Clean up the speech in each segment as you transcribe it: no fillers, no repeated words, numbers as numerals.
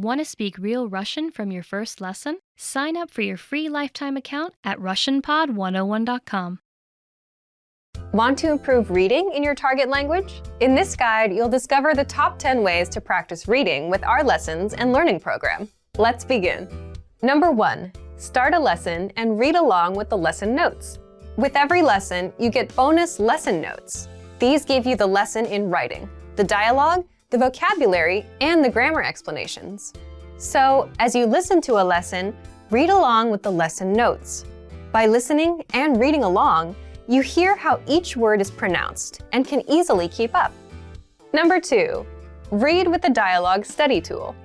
Want to speak real Russian from your first lesson? Sign up for your free lifetime account at RussianPod101.com. Want to improve reading in your target language? In this guide, you'll discover the top 10 ways to practice reading with our lessons and learning program. Let's begin. Number 1. Start a lesson and read along with the lesson notes. With every lesson, you get bonus lesson notes. These give you the lesson in writing, the dialogue, the vocabulary, and the grammar explanations. So, as you listen to a lesson, read along with the lesson notes. By listening and reading along, you hear how each word is pronounced and can easily keep up. Number 2. Read with the Dialogue Study Tool.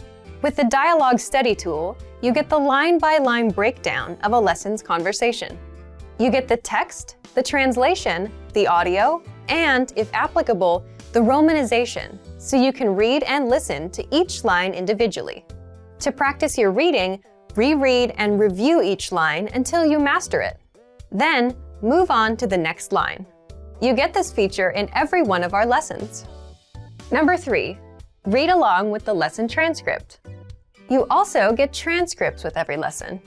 With the Dialogue Study Tool, you get the line-by-line breakdown of a lesson's conversation. You get the text, the translation, the audio, and, if applicable, the romanization, so you can read and listen to each line individually. To practice your reading, reread and review each line until you master it. Then, move on to the next line. You get this feature in every one of our lessons. Number 3. Read along with the lesson transcript. You also get transcripts with every lesson.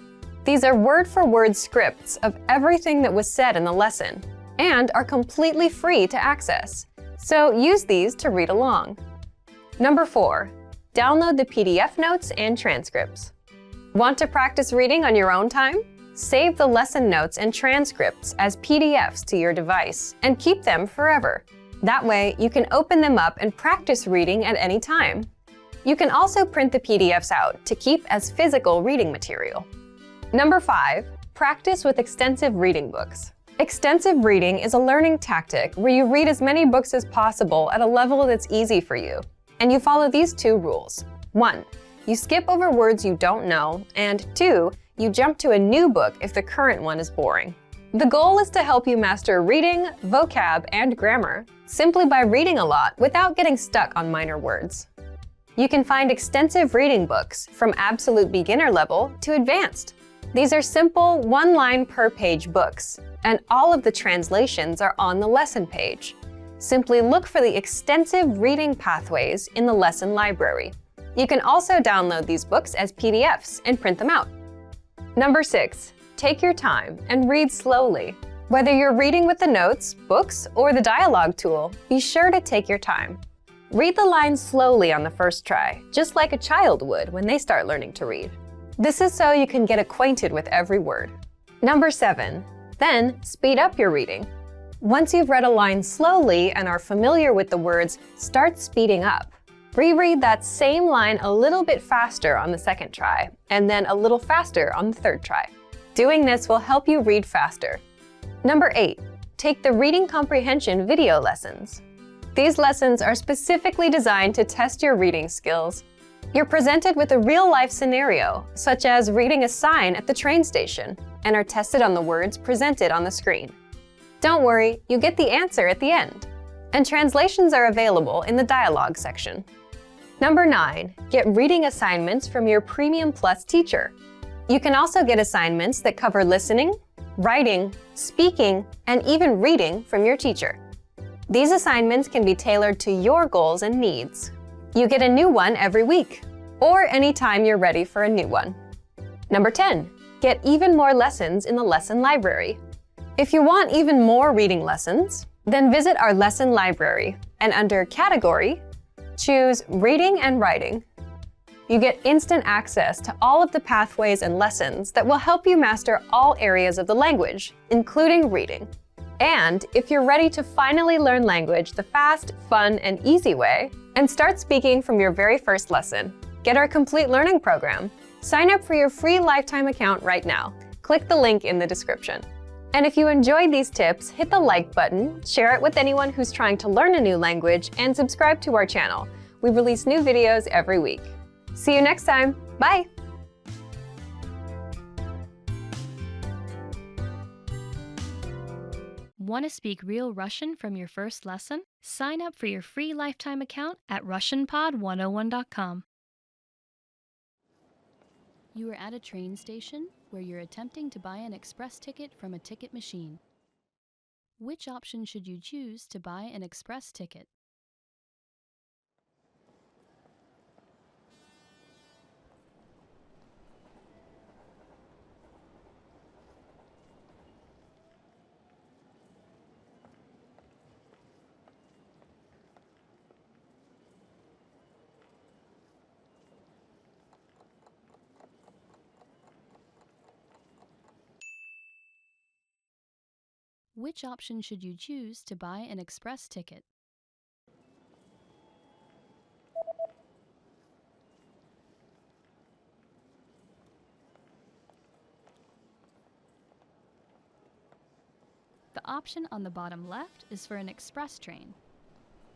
These are word-for-word scripts of everything that was said in the lesson and are completely free to access, so use these to read along. Number 4. Download the PDF notes and transcripts. Want to practice reading on your own time? Save the lesson notes and transcripts as PDFs to your device and keep them forever. That way, you can open them up and practice reading at any time. You can also print the PDFs out to keep as physical reading material. Number 5. Practice with extensive reading books. Extensive reading is a learning tactic where you read as many books as possible at a level that's easy for you, and you follow these 2 rules. 1. You skip over words you don't know, and 2. You jump to a new book if the current one is boring. The goal is to help you master reading, vocab, and grammar simply by reading a lot without getting stuck on minor words. You can find extensive reading books from absolute beginner level to advanced. These are simple, one-line per page books, and all of the translations are on the lesson page. Simply look for the extensive reading pathways in the lesson library. You can also download these books as PDFs and print them out. Number 6. Take your time and read slowly. Whether you're reading with the notes, books, or the dialogue tool, be sure to take your time. Read the lines slowly on the first try, just like a child would when they start learning to read. This is so you can get acquainted with every word. Number 7. Then, speed up your reading. Once you've read a line slowly and are familiar with the words, start speeding up. Reread that same line a little bit faster on the second try, and then a little faster on the third try. Doing this will help you read faster. Number 8. Take the reading comprehension video lessons. These lessons are specifically designed to test your reading skills. You're presented with a real-life scenario, such as reading a sign at the train station, and are tested on the words presented on the screen. Don't worry, you get the answer at the end. And translations are available in the dialogue section. Number 9. Get reading assignments from your Premium Plus teacher. You can also get assignments that cover listening, writing, speaking, and even reading from your teacher. These assignments can be tailored to your goals and needs. You get a new one every week, or anytime you're ready for a new one. Number 10. Get even more lessons in the lesson library. If you want even more reading lessons, then visit our lesson library and under Category, choose Reading and Writing. You get instant access to all of the pathways and lessons that will help you master all areas of the language, including reading. And if you're ready to finally learn language the fast, fun, and easy way, and start speaking from your very first lesson, get our complete learning program. Sign up for your free lifetime account right now. Click the link in the description. And if you enjoyed these tips, hit the like button, share it with anyone who's trying to learn a new language, and subscribe to our channel. We release new videos every week. See you next time. Bye! Want to speak real Russian from your first lesson? Sign up for your free lifetime account at RussianPod101.com. You are at a train station where you're attempting to buy an express ticket from a ticket machine. Which option should you choose to buy an express ticket? Which option should you choose to buy an express ticket? The option on the bottom left is for an express train.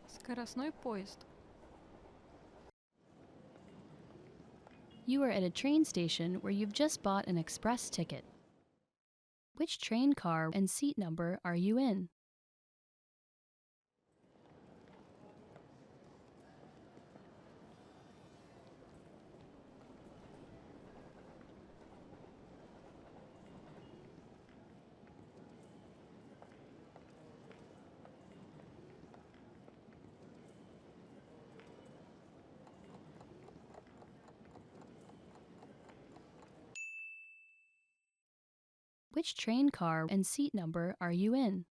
Скоростной поезд. You are at a train station where you've just bought an express ticket. Which train car and seat number are you in? Which train car and seat number are you in?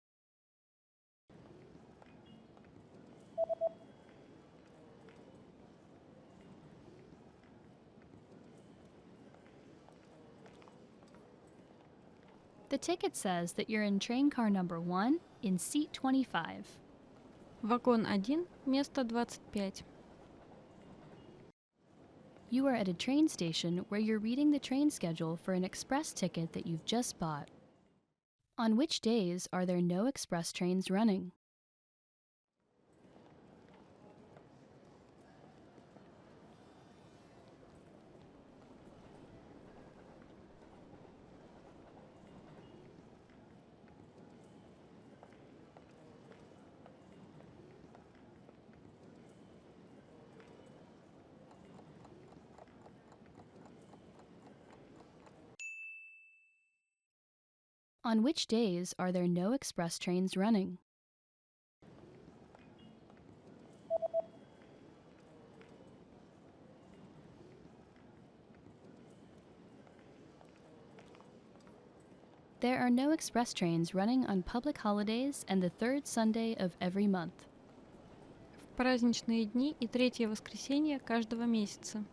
The ticket says that you're in train car number 1 in seat 25. Вагон 1, место 25. You are at a train station where you're reading the train schedule for an express ticket that you've just bought. On which days are there no express trains running? On which days are there no express trains running? There are no express trains running on public holidays and the third Sunday of every month. В праздничные дни и третье воскресенье каждого месяца.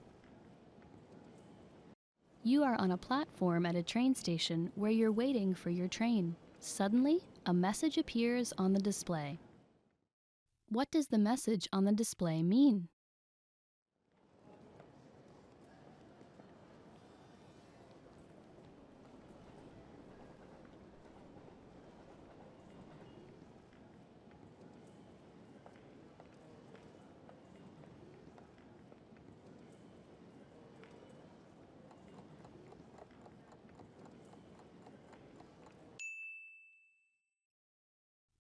You are on a platform at a train station where you're waiting for your train. Suddenly, a message appears on the display. What does the message on the display mean?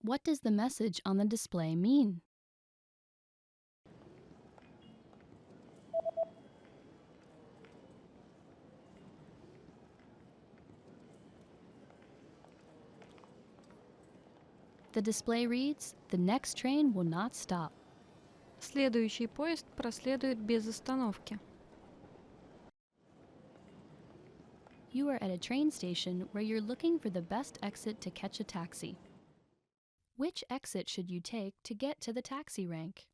What does the message on the display mean? The display reads, "The next train will not stop." Следующий поезд проследует без остановки. You are at a train station where you're looking for the best exit to catch a taxi. Which exit should you take to get to the taxi rank?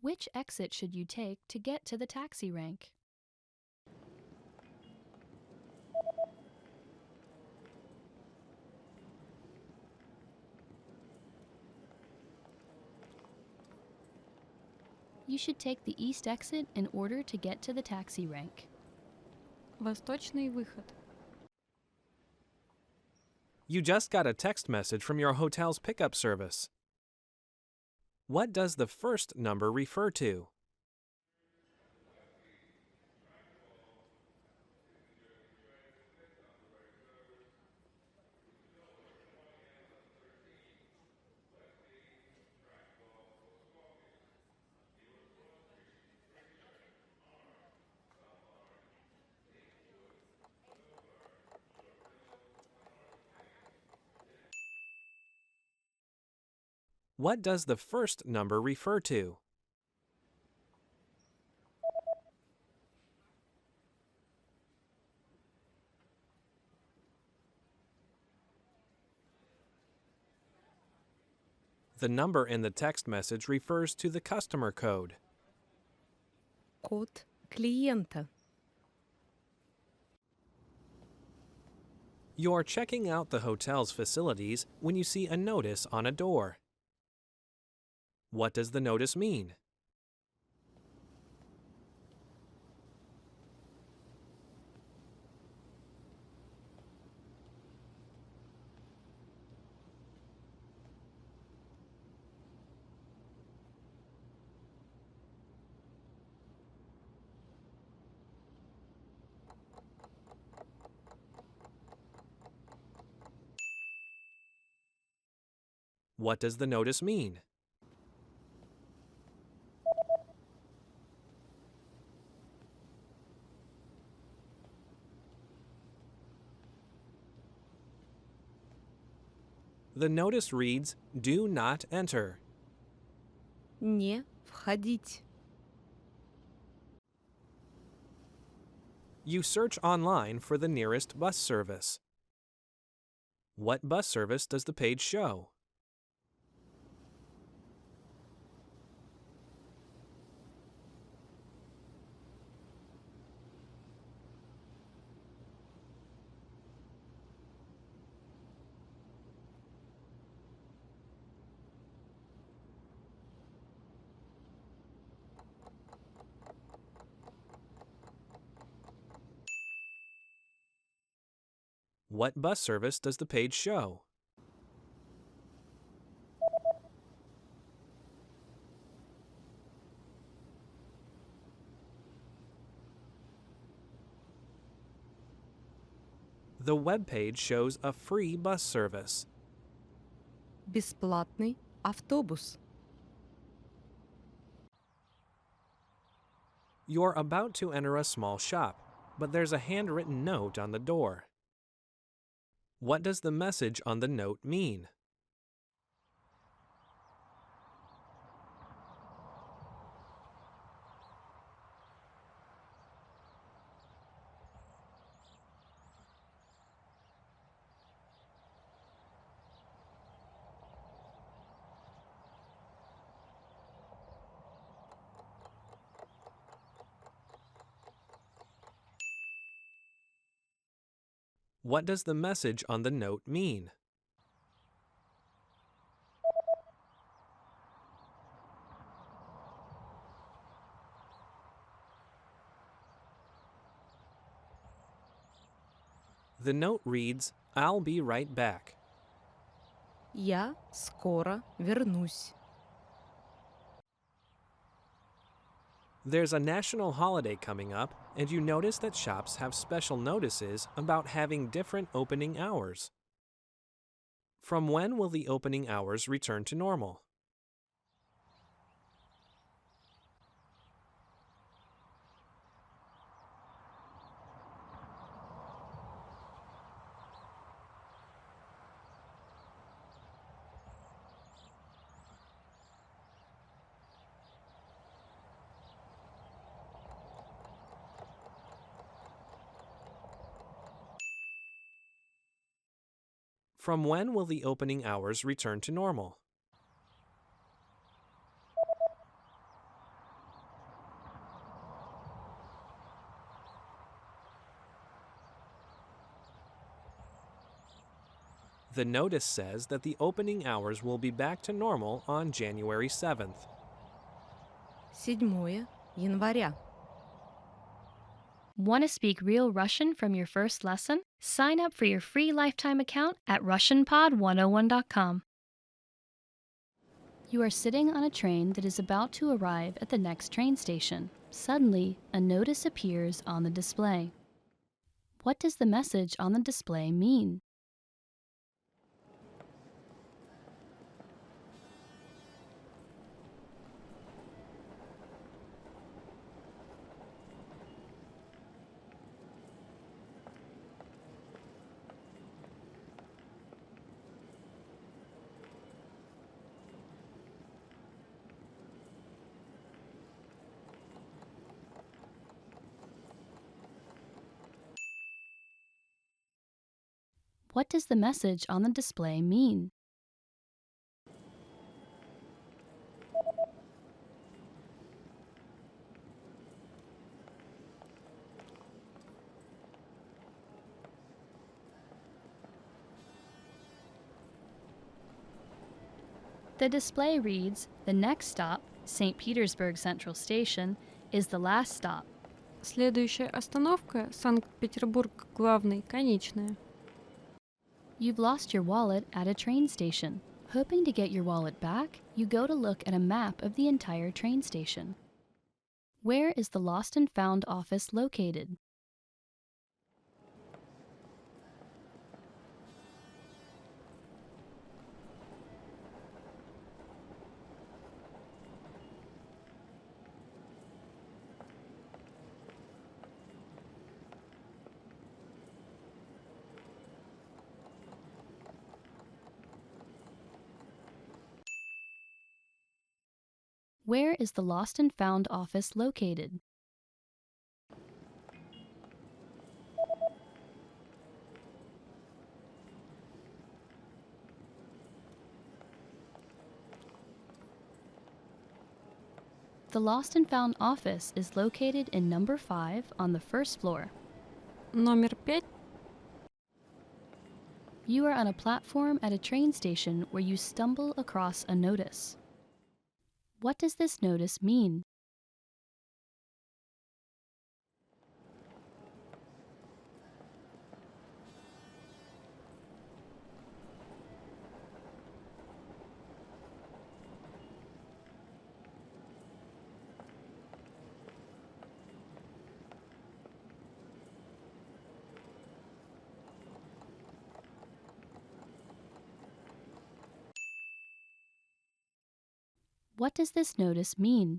Which exit should you take to get to the taxi rank? You should take the east exit in order to get to the taxi rank. Восточный выход. You just got a text message from your hotel's pickup service. What does the first number refer to? What does the first number refer to? The number in the text message refers to the customer code. Код клиента. You're checking out the hotel's facilities when you see a notice on a door. What does the notice mean? What does the notice mean? The notice reads, "Do not enter." Не входить. You search online for the nearest bus service. What bus service does the page show? What bus service does the page show? The web page shows a free bus service. Бесплатный автобус. You're about to enter a small shop, but there's a handwritten note on the door. What does the message on the note mean? What does the message on the note mean? The note reads, "I'll be right back." Я скоро вернусь. There's a national holiday coming up, and you notice that shops have special notices about having different opening hours. From when will the opening hours return to normal? From when will the opening hours return to normal? The notice says that the opening hours will be back to normal on January 7th. 7 января. Want to speak real Russian from your first lesson? Sign up for your free lifetime account at RussianPod101.com. You are sitting on a train that is about to arrive at the next train station. Suddenly, a notice appears on the display. What does the message on the display mean? What does the message on the display mean? The display reads, "The next stop, St. Petersburg Central Station, is the last stop." Следующая остановка – Санкт-Петербург, главный, конечная. You've lost your wallet at a train station. Hoping to get your wallet back, you go to look at a map of the entire train station. Where is the Lost and Found office located? Where is the Lost and Found office located? The Lost and Found office is located in number 5 on the first floor. Номер 5. You are on a platform at a train station where you stumble across a notice. What does this notice mean? What does this notice mean?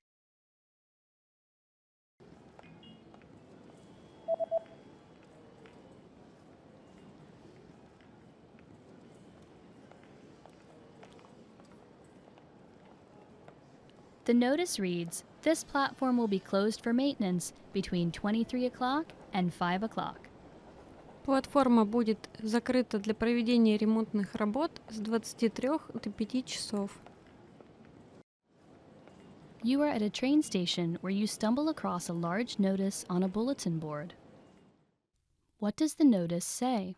The notice reads, "This platform will be closed for maintenance between 23 o'clock and 5 o'clock." Платформа будет закрыта для проведения ремонтных работ с 23 до 5 часов. You are at a train station where you stumble across a large notice on a bulletin board. What does the notice say?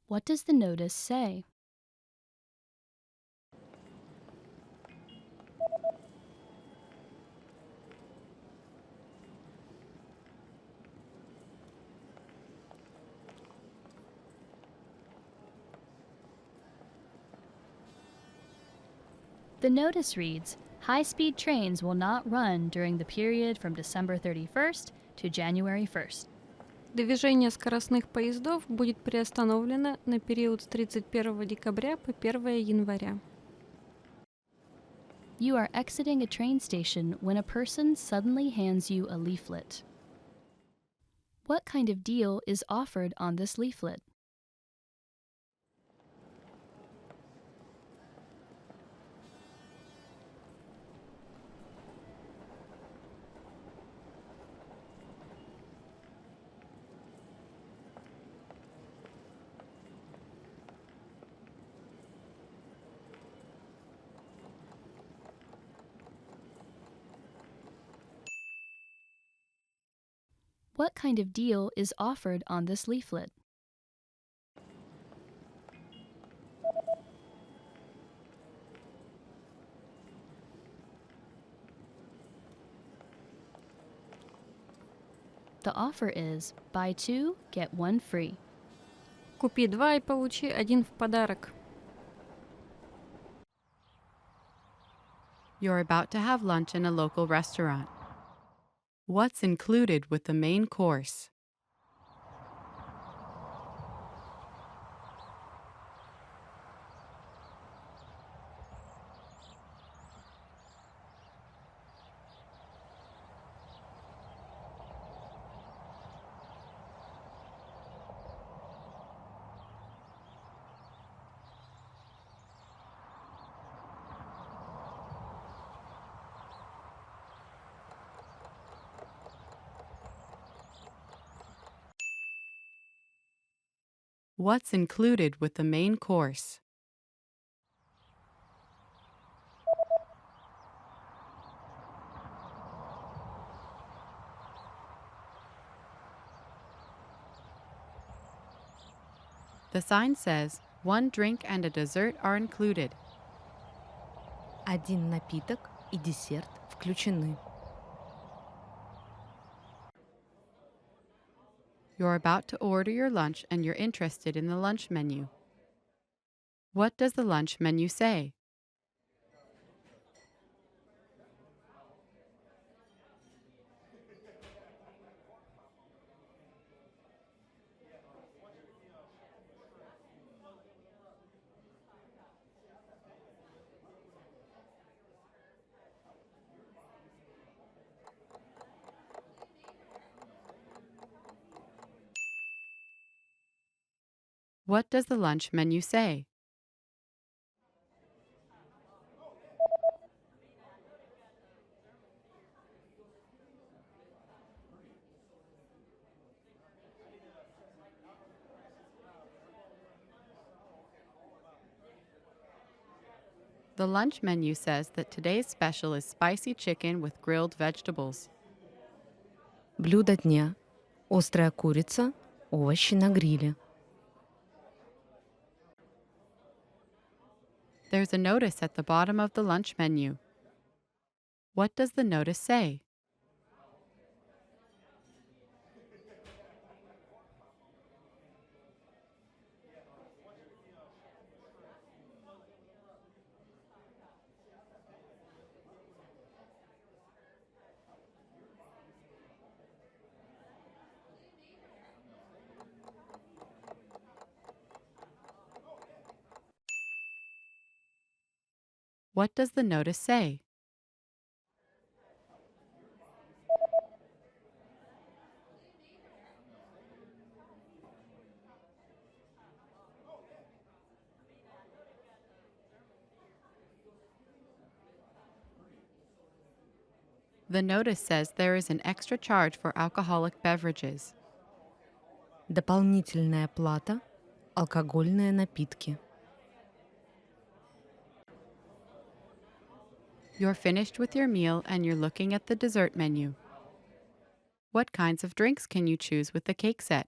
What does the notice say? The notice reads, "High-speed trains will not run during the period from December 31st to January 1st." Движение скоростных поездов будет приостановлено на период с 31 декабря по 1 января. You are exiting a train station when a person suddenly hands you a leaflet. What kind of deal is offered on this leaflet? What kind of deal is offered on this leaflet? The offer is buy 2, get 1 free. Купи 2 и получи 1 в подарок. You're about to have lunch in a local restaurant. What's included with the main course? What's included with the main course? The sign says, one drink and a dessert are included. Один напиток и десерт включены. You're about to order your lunch and you're interested in the lunch menu. What does the lunch menu say? What does the lunch menu say? The lunch menu says that today's special is spicy chicken with grilled vegetables. Блюдо дня. Острая курица, овощи на гриле. There's a notice at the bottom of the lunch menu. What does the notice say? What does the notice say? The notice says there is an extra charge for alcoholic beverages. Дополнительная плата. Алкогольные напитки. You're finished with your meal and you're looking at the dessert menu. What kinds of drinks can you choose with the cake set?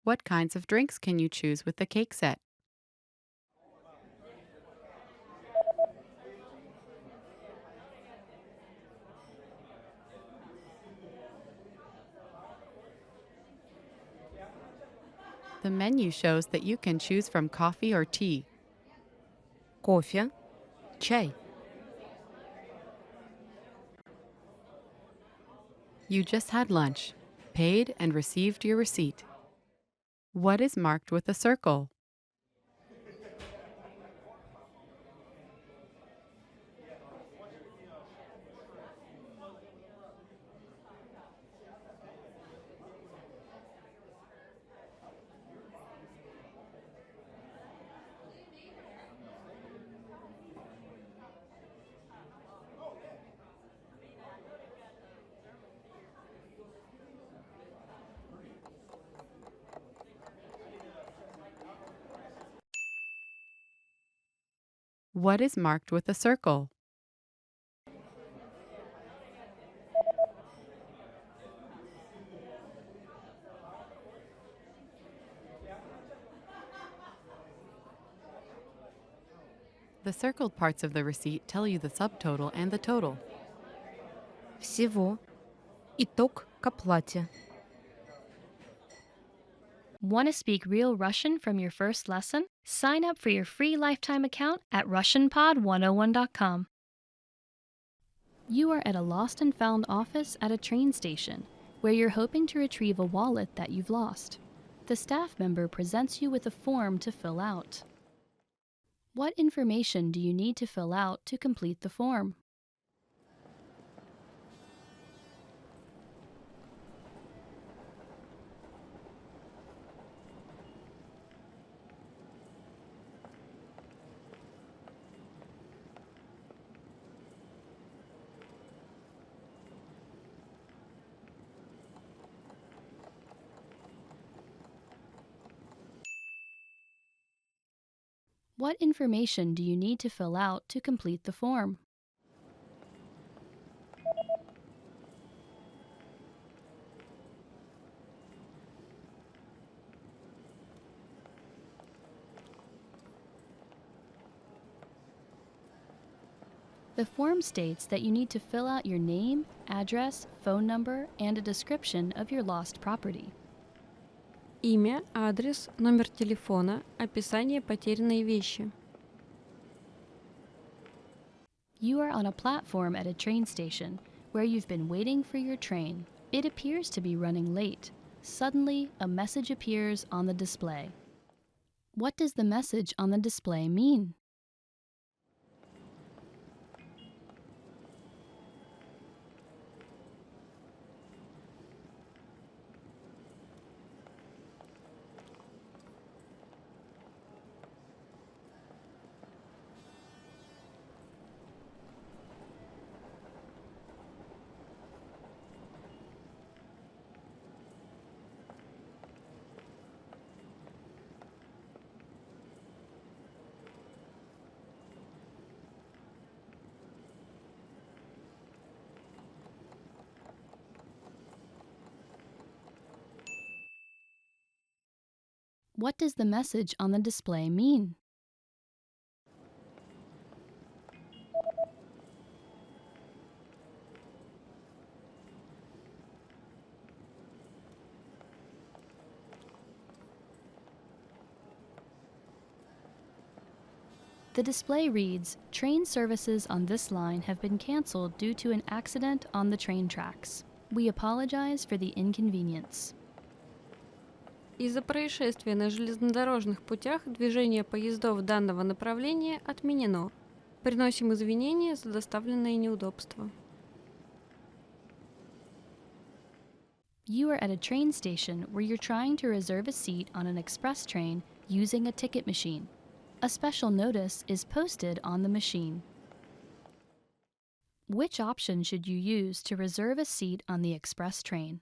What kinds of drinks can you choose with the cake set? The menu shows that you can choose from coffee or tea. Кофе. Чай. You just had lunch, paid and received your receipt. What is marked with a circle? What is marked with a circle? The circled parts of the receipt tell you the subtotal and the total. Всего. Итог к оплате. Want to speak real Russian from your first lesson? Sign up for your free lifetime account at RussianPod101.com. You are at a lost and found office at a train station. where you're hoping to retrieve a wallet that you've lost. The staff member presents you with a form to fill out. What information do you need to fill out to complete the form? What information do you need to fill out to complete the form? The form states that you need to fill out your name, address, phone number, and a description of your lost property. Имя, адрес, номер телефона, описание потерянной вещи. You are on a platform at a train station where you've been waiting for your train. It appears to be running late. Suddenly, a message appears on the display. What does the message on the display mean? What does the message on the display mean? The display reads, "Train services on this line have been canceled due to an accident on the train tracks. We apologize for the inconvenience." Из-за происшествия на железнодорожных путях движение поездов данного направления отменено. Приносим извинения за доставленные неудобства. You are at a train station where you're trying to reserve a seat on an express train using a ticket machine. A special notice is posted on the machine. Which option should you use to reserve a seat on the express train?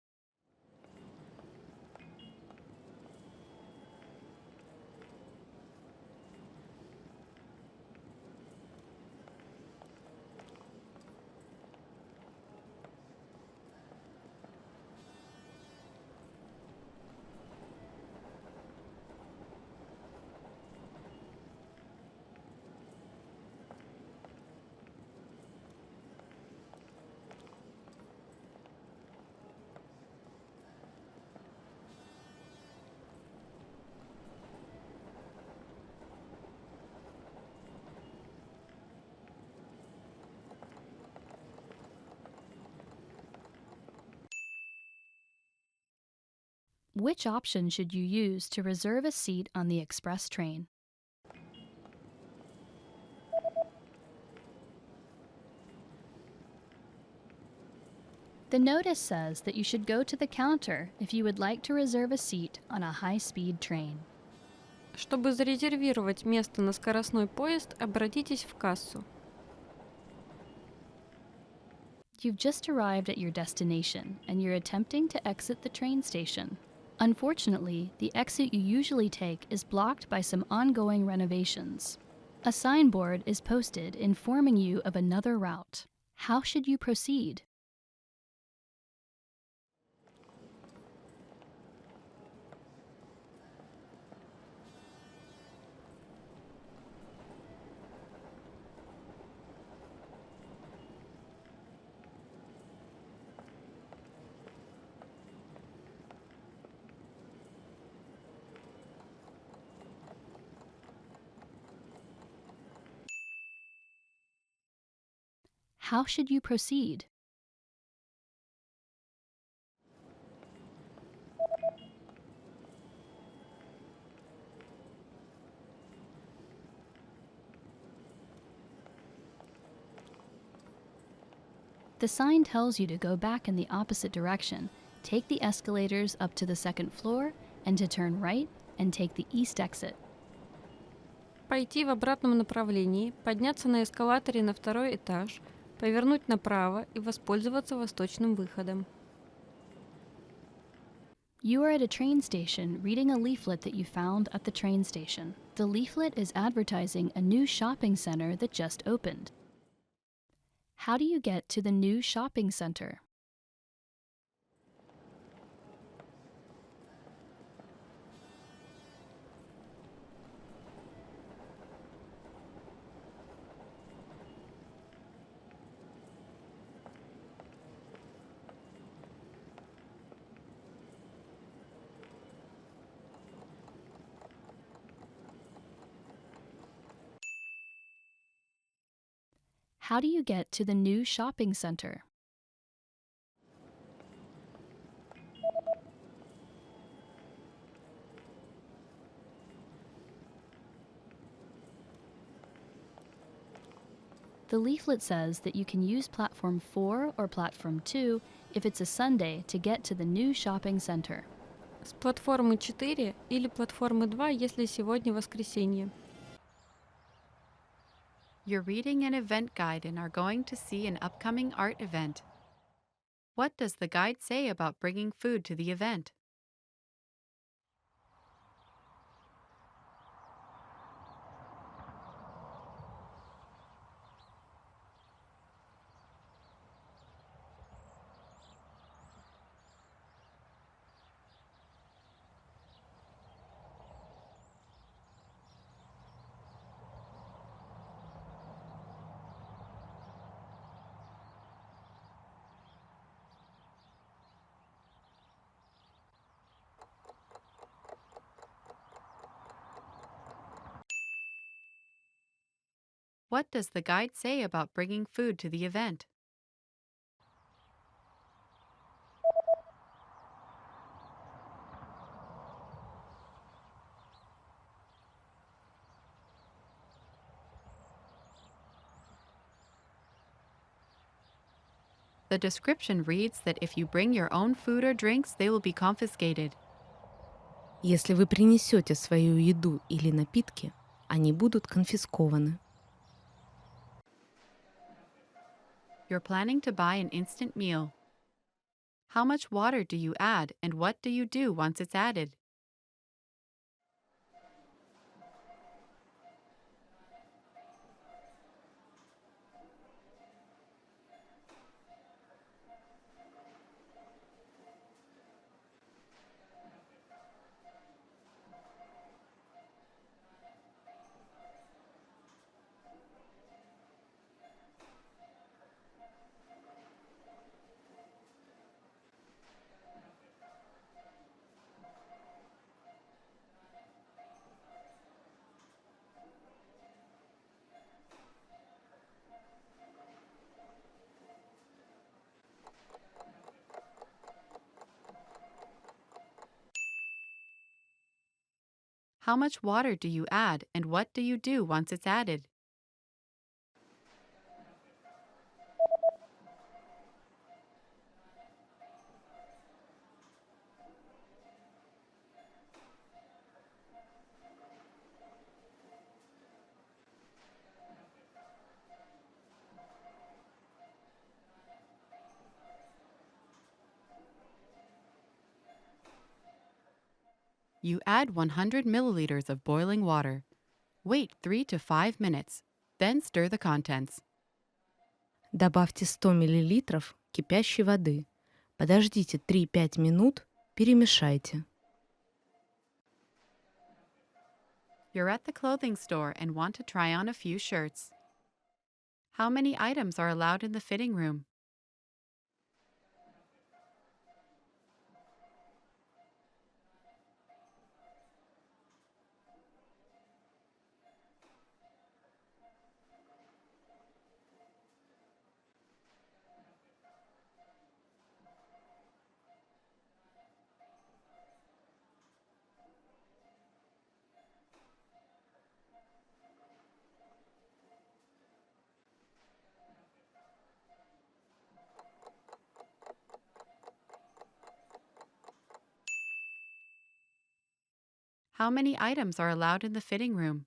Which option should you use to reserve a seat on the express train? The notice says that you should go to the counter if you would like to reserve a seat on a high-speed train. Чтобы зарезервировать место на скоростной поезд, обратитесь в кассу. You've just arrived at your destination and you're attempting to exit the train station. Unfortunately, the exit you usually take is blocked by some ongoing renovations. A signboard is posted informing you of another route. How should you proceed? How should you proceed? the sign tells you to go back in the opposite direction, take the escalators up to the second floor and to turn right and take the east exit. Пойти в обратном направлении, подняться на эскалаторе на второй этаж, повернуть направо и воспользоваться восточным выходом. You are at a train station reading a leaflet that you found at the train station. The leaflet is advertising a new shopping center that just opened. How do you get to the new shopping center? How do you get to the new shopping center? The leaflet says that you can use platform 4 or platform 2 if it's a Sunday to get to the new shopping center. С платформы 4 или платформы 2, если сегодня воскресенье. You're reading an event guide and are going to see an upcoming art event. What does the guide say about bringing food to the event? What does the guide say about bringing food to the event? The description reads that if you bring your own food or drinks, they will be confiscated. Если вы принесете свою еду или напитки, они будут конфискованы. You're planning to buy an instant meal. How much water do you add and what do you do once it's added? How much water do you add and what do you do once it's added? You add 100 milliliters of boiling water. Wait 3 to 5 minutes, then stir the contents. Добавьте 100 мл кипящей воды. Подождите 3-5 минут, перемешайте. You're at the clothing store and want to try on a few shirts. How many items are allowed in the fitting room? How many items are allowed in the fitting room?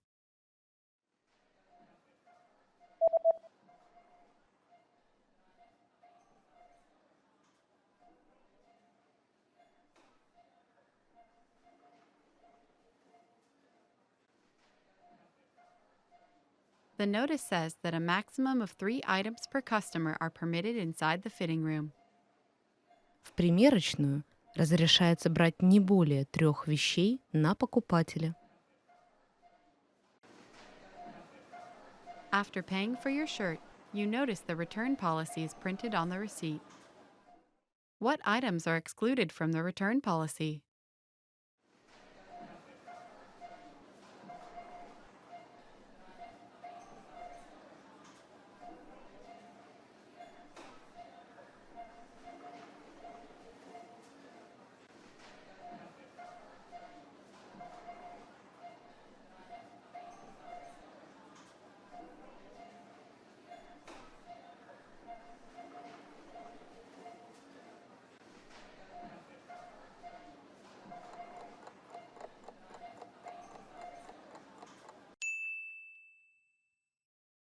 The notice says that a maximum of 3 items per customer are permitted inside the fitting room. В примерочную разрешается брать не более 3 вещей на покупателя. After paying for your shirt, you notice the return policy is printed on the receipt. What items are excluded from the return policy?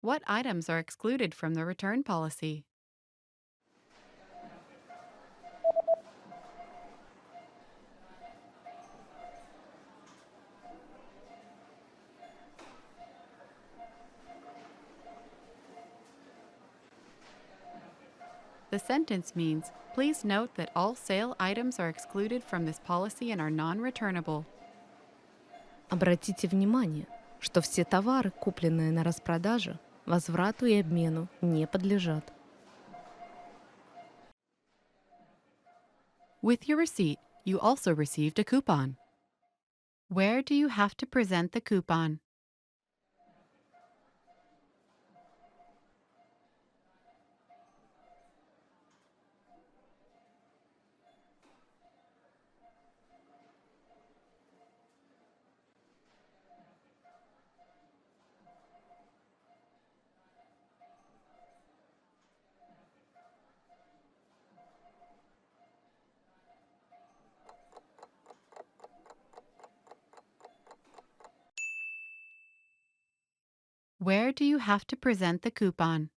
What items are excluded from the return policy? The sentence means, please note that all sale items are excluded from this policy and are non-returnable. Обратите внимание, что все товары, купленные на распродаже, возврату и обмену не подлежат. With your receipt, you also received a coupon. Where do you have to present the coupon? Where do you have to present the coupon?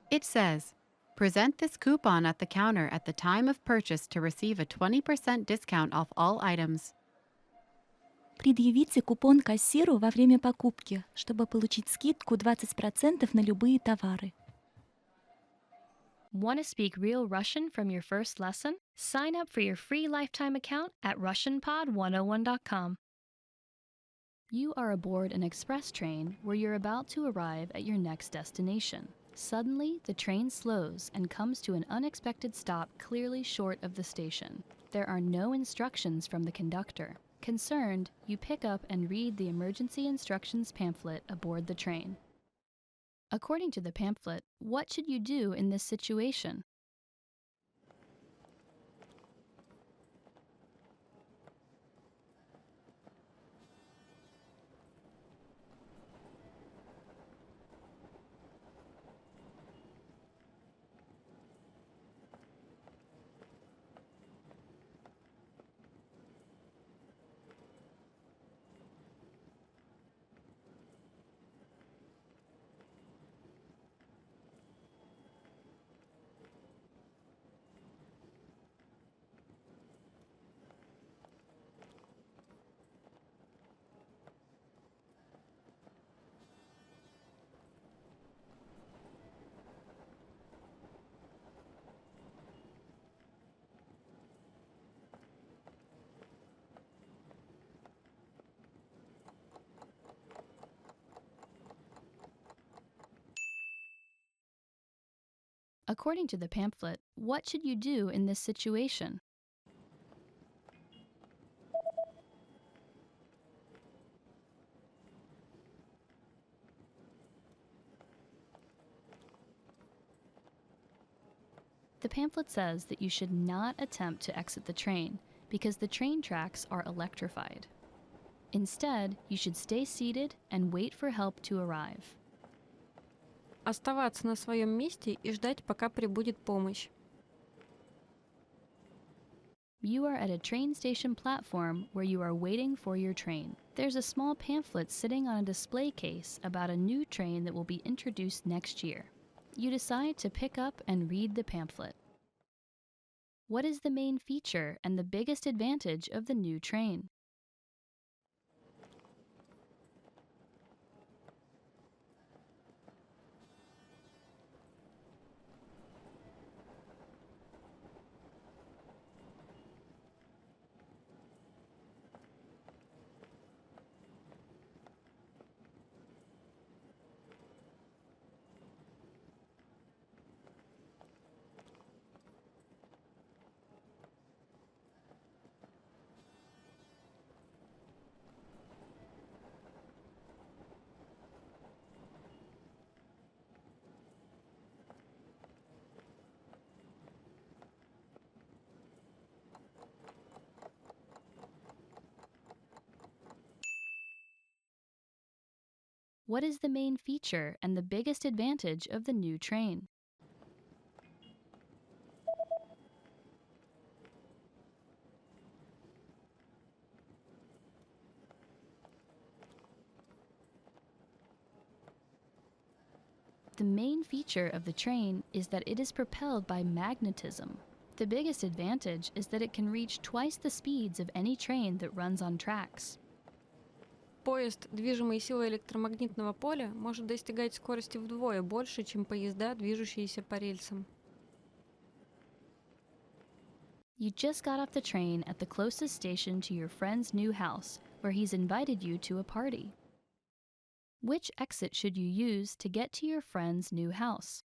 It says, present this coupon at the counter at the time of purchase to receive a 20% discount off all items. Предъявите купон кассиру во время покупки, чтобы получить скидку 20% на любые товары. Want to speak real Russian from your first lesson? Sign up for your free lifetime account at RussianPod101.com. You are aboard an express train where you're about to arrive at your next destination. Suddenly, the train slows and comes to an unexpected stop clearly short of the station. There are no instructions from the conductor. Concerned, you pick up and read the emergency instructions pamphlet aboard the train. According to the pamphlet, what should you do in this situation? According to the pamphlet, what should you do in this situation? The pamphlet says that you should not attempt to exit the train because the train tracks are electrified. Instead, you should stay seated and wait for help to arrive. Оставаться на своем месте и ждать, пока прибудет помощь. You are at a train station platform where you are waiting for your train. There's a small pamphlet sitting on a display case about a new train that will be introduced next year. You decide to pick up and read the pamphlet. What is the main feature and the biggest advantage of the new train? What is the main feature and the biggest advantage of the new train? The main feature of the train is that it is propelled by magnetism. The biggest advantage is that it can reach twice the speeds of any train that runs on tracks. Поезд, движимый силой электромагнитного поля, может достигать скорости вдвое больше, чем поезда, движущиеся по рельсам. You just got off the train at the closest station to your friend's new house, where he's invited you to a party. Which exit should you use to get to your friend's new house?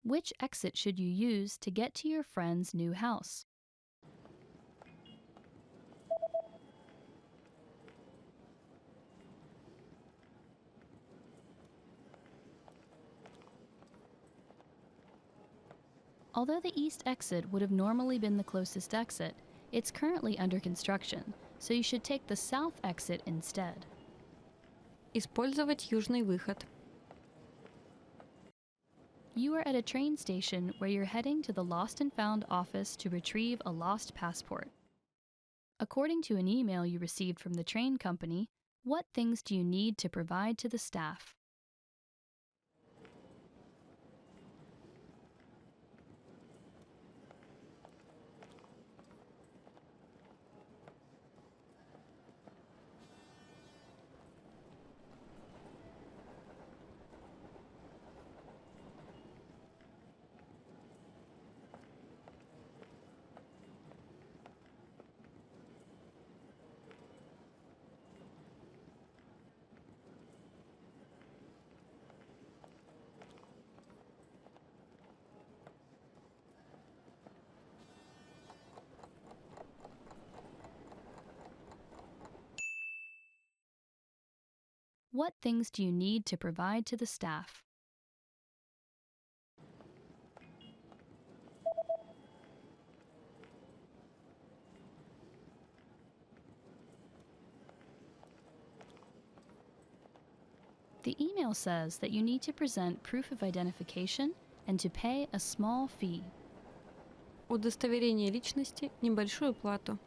Which exit should you use to get to your friend's new house? Although the east exit would have normally been the closest exit, it's currently under construction, so you should take the south exit instead. Использовать южный выход. You are at a train station where you're heading to the Lost and Found office to retrieve a lost passport. According to an email you received from the train company, what things do you need to provide to the staff? What things do you need to provide to the staff? The email says that you need to present proof of identification and to pay a small fee. Удостоверение личности, небольшую плату.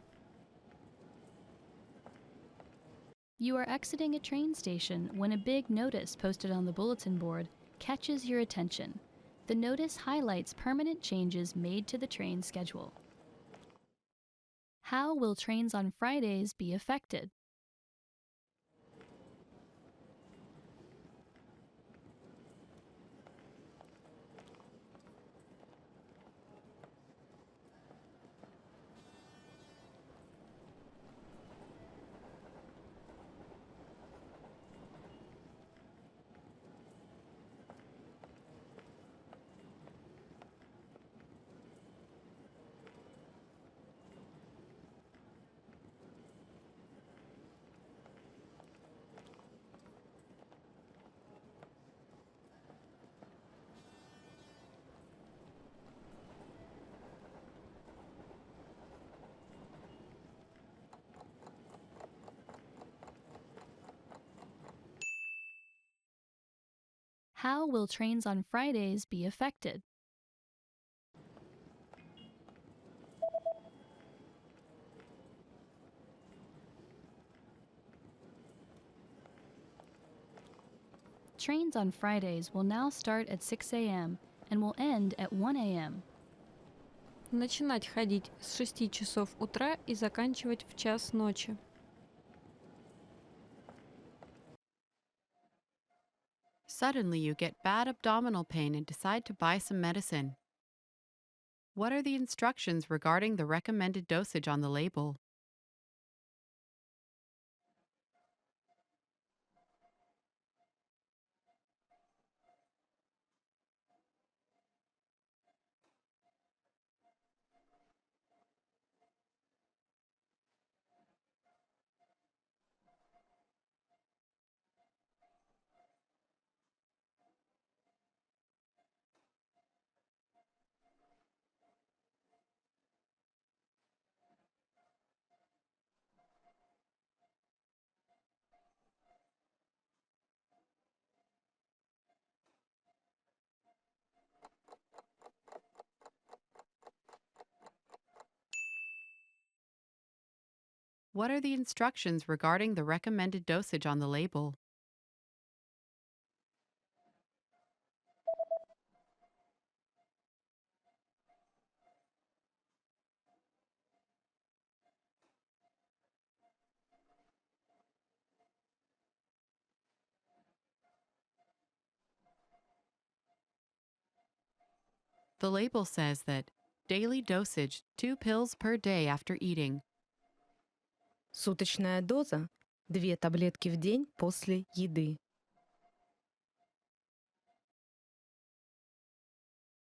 You are exiting a train station when a big notice posted on the bulletin board catches your attention. The notice highlights permanent changes made to the train schedule. How will trains on Fridays be affected? How will trains on Fridays be affected? Trains on Fridays will now start at 6 a.m. and will end at 1 a.m. Начинать ходить с 6 часов утра и заканчивать в час ночи. Suddenly you get bad abdominal pain and decide to buy some medicine. What are the instructions regarding the recommended dosage on the label? What are the instructions regarding the recommended dosage on the label? The label says that daily dosage 2 pills per day after eating. Суточная доза – 2 таблетки в день после еды.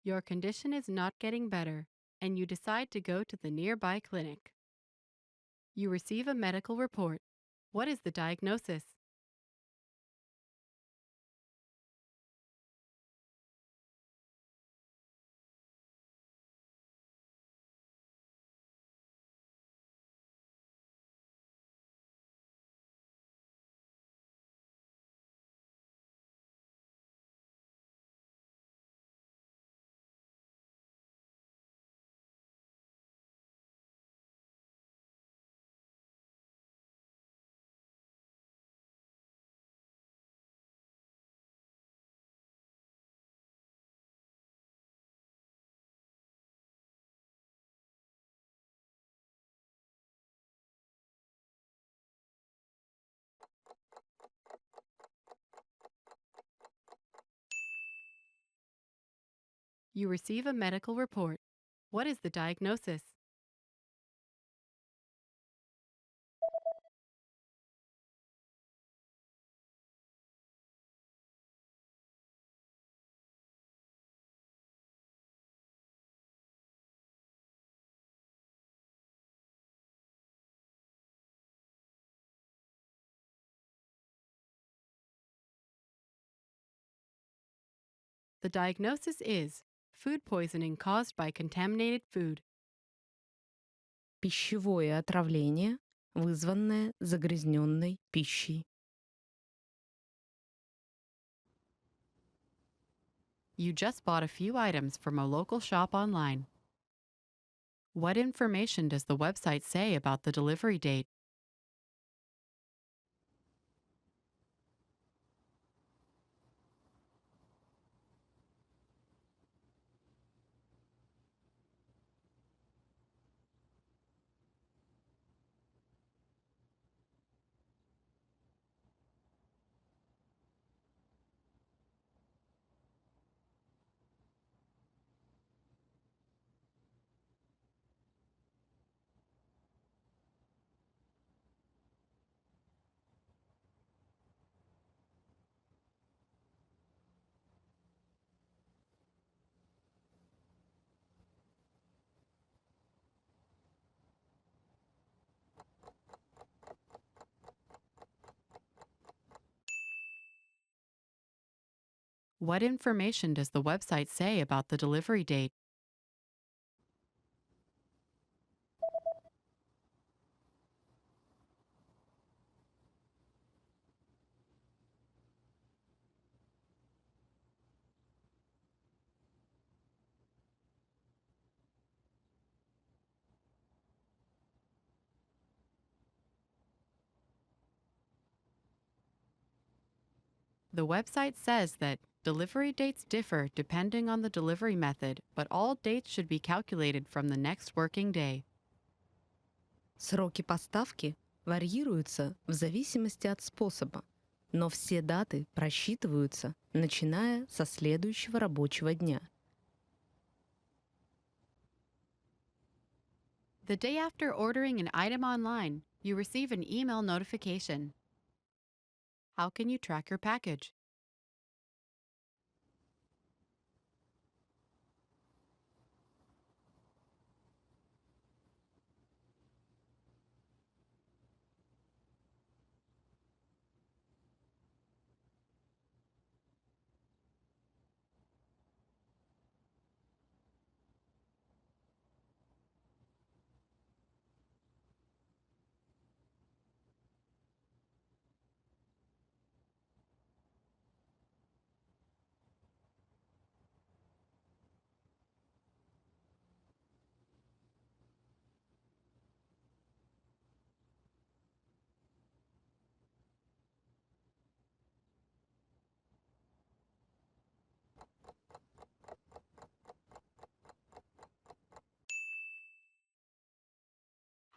Your condition is not getting better, and you decide to go to the nearby clinic. You receive a medical report. What is the diagnosis? You receive a medical report. What is the diagnosis? The diagnosis is food poisoning caused by contaminated food. Пищевое отравление, вызванное загрязненной пищей. You just bought a few items from a local shop online. What information does the website say about the delivery date? What information does the website say about the delivery date? The website says that delivery dates differ depending on the delivery method, but all dates should be calculated from the next working day. Сроки поставки варьируются в зависимости от способа, но все даты просчитываются, начиная со следующего рабочего дня. The day after ordering an item online, you receive an email notification. How can you track your package?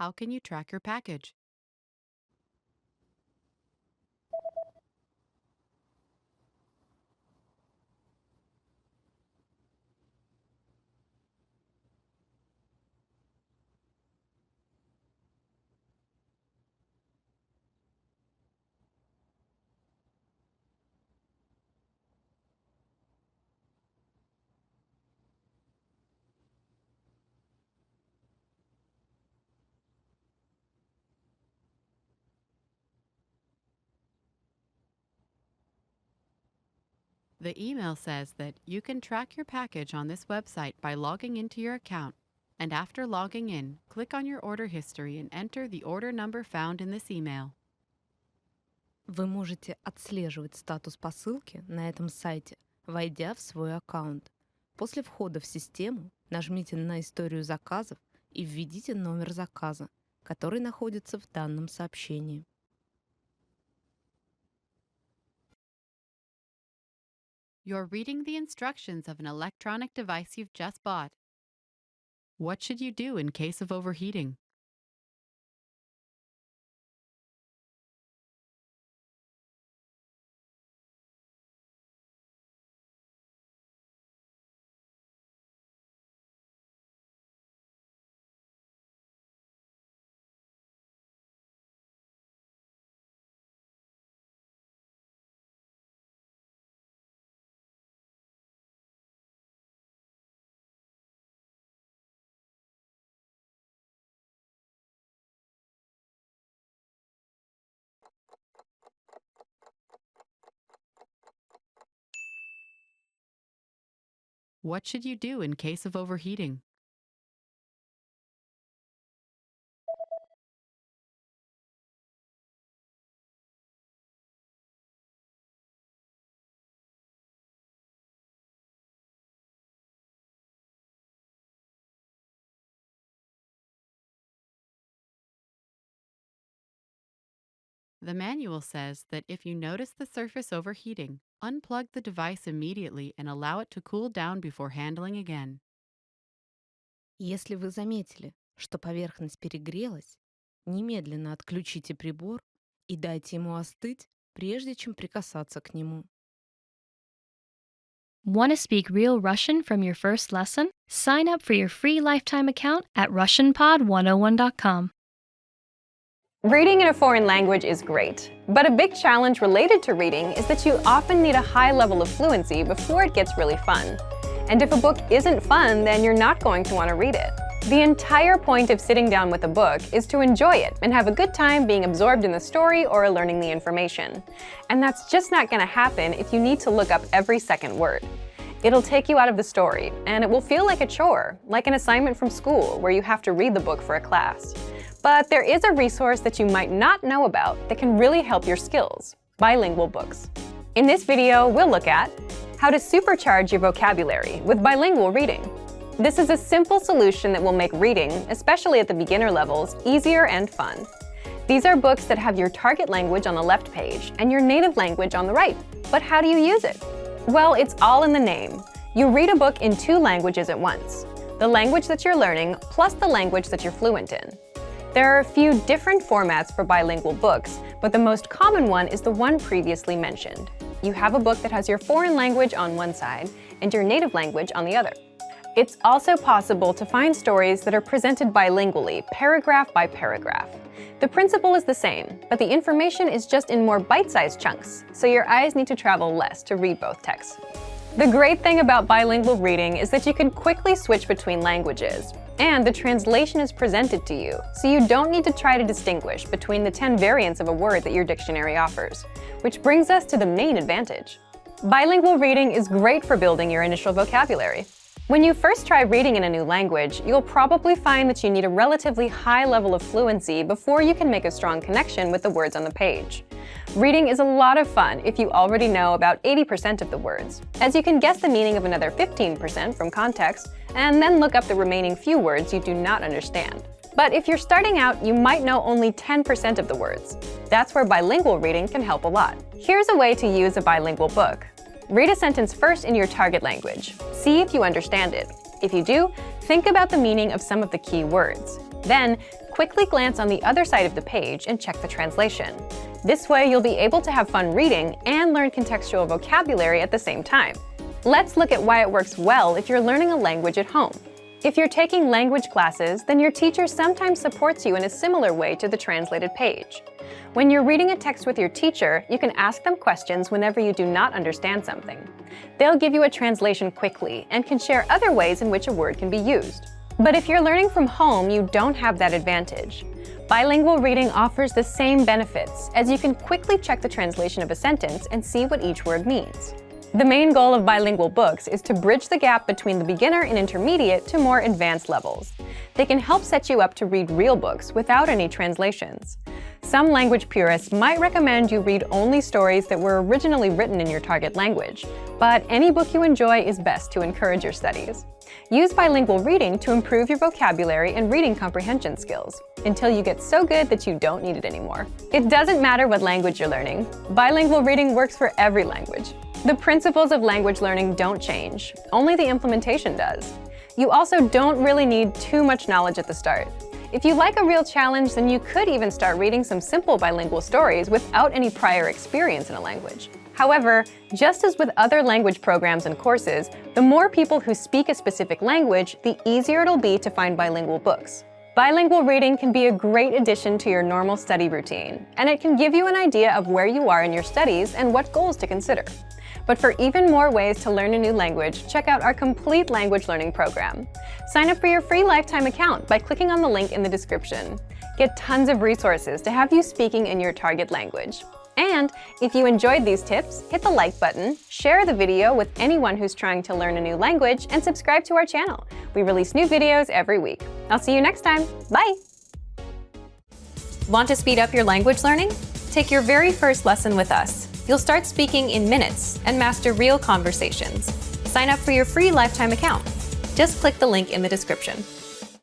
How can you track your package? The email says that you can track your package on this website by logging into your account, and after logging in, click on your order history and enter the order number found in this email. Вы можете отслеживать статус посылки на этом сайте, войдя в свой аккаунт. После входа в систему нажмите на историю заказов и введите номер заказа, который находится в данном сообщении. You're reading the instructions of an electronic device you've just bought. What should you do in case of overheating? What should you do in case of overheating? The manual says that if you notice the surface overheating, unplug the device immediately and allow it to cool down before handling again. Если вы заметили, что поверхность перегрелась, немедленно отключите прибор и дайте ему остыть, прежде чем прикасаться к нему. Want to speak real Russian from your first lesson? Sign up for your free lifetime account at RussianPod101.com. Reading in a foreign language is great, but a big challenge related to reading is that you often need a high level of fluency before it gets really fun. And if a book isn't fun, then you're not going to want to read it. The entire point of sitting down with a book is to enjoy it and have a good time being absorbed in the story or learning the information. And that's just not going to happen if you need to look up every second word. It'll take you out of the story, and it will feel like a chore, like an assignment from school where you have to read the book for a class. But there is a resource that you might not know about that can really help your skills: Bilingual Books. In this video, we'll look at how to supercharge your vocabulary with bilingual reading. This is a simple solution that will make reading, especially at the beginner levels, easier and fun. These are books that have your target language on the left page and your native language on the right. But how do you use it? Well, it's all in the name. You read a book in 2 languages at once: the language that you're learning plus the language that you're fluent in. There are a few different formats for bilingual books, but the most common one is the one previously mentioned. You have a book that has your foreign language on one side and your native language on the other. It's also possible to find stories that are presented bilingually, paragraph by paragraph. The principle is the same, but the information is just in more bite-sized chunks, so your eyes need to travel less to read both texts. The great thing about bilingual reading is that you can quickly switch between languages, and the translation is presented to you, so you don't need to try to distinguish between the 10 variants of a word that your dictionary offers. Which brings us to the main advantage. Bilingual reading is great for building your initial vocabulary. When you first try reading in a new language, you'll probably find that you need a relatively high level of fluency before you can make a strong connection with the words on the page. Reading is a lot of fun if you already know about 80% of the words, as you can guess the meaning of another 15% from context, and then look up the remaining few words you do not understand. But if you're starting out, you might know only 10% of the words. That's where bilingual reading can help a lot. Here's a way to use a bilingual book. Read a sentence first in your target language. See if you understand it. If you do, think about the meaning of some of the key words. Then, quickly glance on the other side of the page and check the translation. This way, you'll be able to have fun reading and learn contextual vocabulary at the same time. Let's look at why it works well if you're learning a language at home. If you're taking language classes, then your teacher sometimes supports you in a similar way to the translated page. When you're reading a text with your teacher, you can ask them questions whenever you do not understand something. They'll give you a translation quickly and can share other ways in which a word can be used. But if you're learning from home, you don't have that advantage. Bilingual reading offers the same benefits, as you can quickly check the translation of a sentence and see what each word means. The main goal of bilingual books is to bridge the gap between the beginner and intermediate to more advanced levels. They can help set you up to read real books without any translations. Some language purists might recommend you read only stories that were originally written in your target language, but any book you enjoy is best to encourage your studies. Use bilingual reading to improve your vocabulary and reading comprehension skills, until you get so good that you don't need it anymore. It doesn't matter what language you're learning. Bilingual reading works for every language. The principles of language learning don't change, only the implementation does. You also don't really need too much knowledge at the start. If you like a real challenge, then you could even start reading some simple bilingual stories without any prior experience in a language. However, just as with other language programs and courses, the more people who speak a specific language, the easier it'll be to find bilingual books. Bilingual reading can be a great addition to your normal study routine, and it can give you an idea of where you are in your studies and what goals to consider. But for even more ways to learn a new language, check out our complete language learning program. Sign up for your free lifetime account by clicking on the link in the description. Get tons of resources to have you speaking in your target language. And if you enjoyed these tips, hit the like button, share the video with anyone who's trying to learn a new language, and subscribe to our channel. We release new videos every week. I'll see you next time. Bye! Want to speed up your language learning? Take your very first lesson with us. You'll start speaking in minutes and master real conversations. Sign up for your free lifetime account. Just click the link in the description.